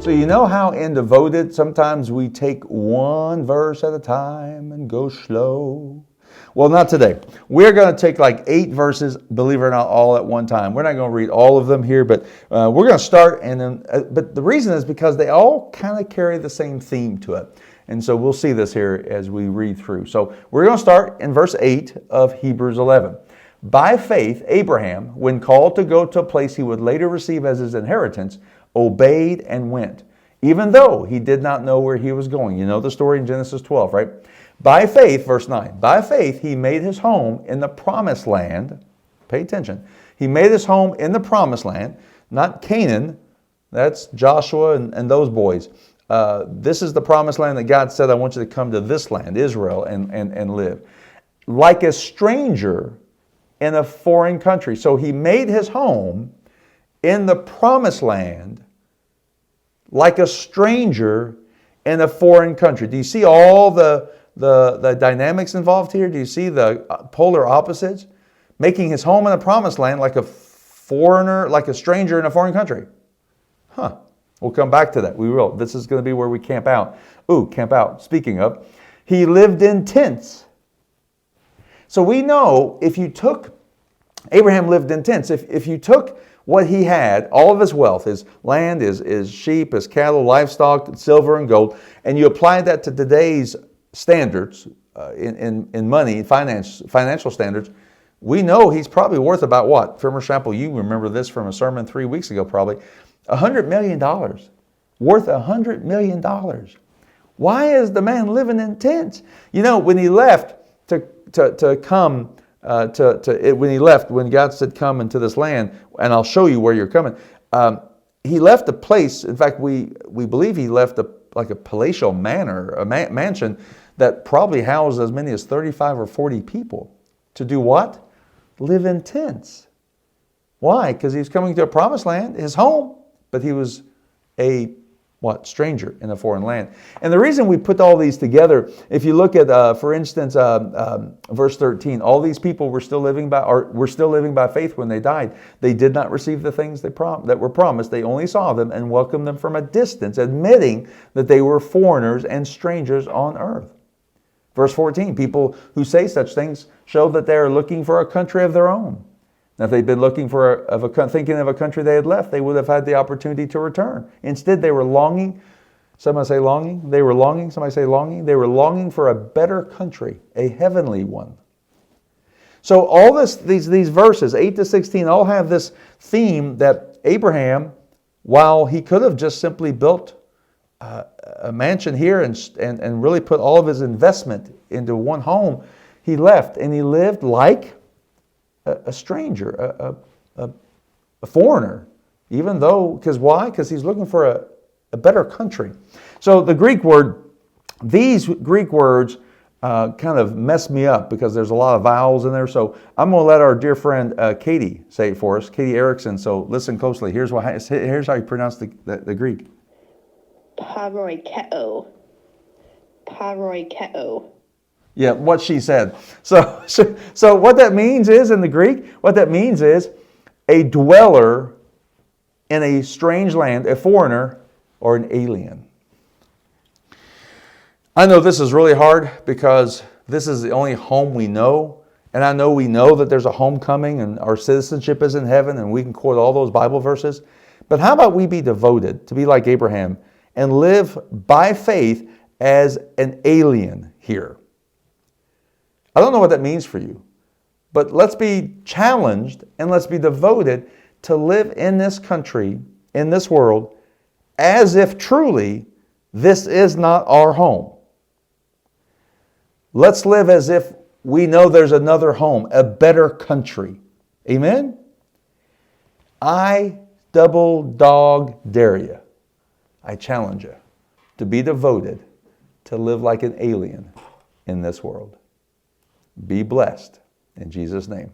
So you know how in Devoted, sometimes we take one verse at a time and go slow? Well, not today. We're going to take like 8 verses, believe it or not, all at one time. We're not going to read all of them here, but we're going to start. And then, but the reason is because they all kind of carry the same theme to it. And so we'll see this here as we read through. So we're going to start in verse 8 of Hebrews 11. By faith, Abraham, when called to go to a place he would later receive as his inheritance, obeyed and went, even though he did not know where he was going. You know the story in Genesis 12, right? By faith, verse 9, by faith he made his home in the promised land. Pay attention. He made his home in the promised land, not Canaan. That's Joshua and those boys. This is the promised land that God said, I want you to come to this land, Israel, and live. Like a stranger in a foreign country. So he made his home in the promised land like a stranger in a foreign country. Do you see all the dynamics involved here? Do you see the polar opposites? Making his home in the promised land like a foreigner, like a stranger in a foreign country. We'll come back to that. We will. This is going to be where we camp out. Camp out. Speaking of, he lived in tents. So we know if you took, Abraham lived in tents. If you took what he had, all of his wealth, his land, his sheep, his cattle, livestock, silver and gold, and you applied that to today's standards in money, financial standards, we know he's probably worth about what? Firmer Chapel, you remember this from a sermon 3 weeks ago probably. $100 million. Worth $100 million. Why is the man living in tents? You know, when he left when God said, come into this land, and I'll show you where you're coming, he left a place. In fact, we believe he left like a palatial manor, a mansion that probably housed as many as 35 or 40 people. To do what? Live in tents. Why? Because he was coming to a promised land, his home, but he was a stranger in a foreign land. And the reason we put all these together, if you look at, for instance, verse 13, all these people were still living by faith when they died. They did not receive the things that were promised. They only saw them and welcomed them from a distance, admitting that they were foreigners and strangers on earth. Verse 14, people who say such things show that they are looking for a country of their own. Now, if they'd been looking thinking of a country they had left, they would have had the opportunity to return. Instead, they were longing. Somebody say longing. They were longing. Somebody say longing. They were longing for a better country, a heavenly one. So all these verses, 8 to 16, all have this theme that Abraham, while he could have just simply built a mansion here and really put all of his investment into one home, he left and he lived like a stranger, a foreigner, even though, because why? Because he's looking for a better country. So these Greek words kind of mess me up because there's a lot of vowels in there. So I'm going to let our dear friend Katie say it for us, Katie Erickson. So listen closely. Here's how you pronounce the Greek. Paroikeo. Yeah, what she said. So what that means is, in the Greek, what that means is a dweller in a strange land, a foreigner, or an alien. I know this is really hard because this is the only home we know. And I know we know that there's a homecoming and our citizenship is in heaven and we can quote all those Bible verses. But how about we be devoted to be like Abraham and live by faith as an alien here? I don't know what that means for you, but let's be challenged and let's be devoted to live in this country, in this world, as if truly this is not our home. Let's live as if we know there's another home, a better country. Amen? I double dog dare you. I challenge you to be devoted to live like an alien in this world. Be blessed in Jesus' name.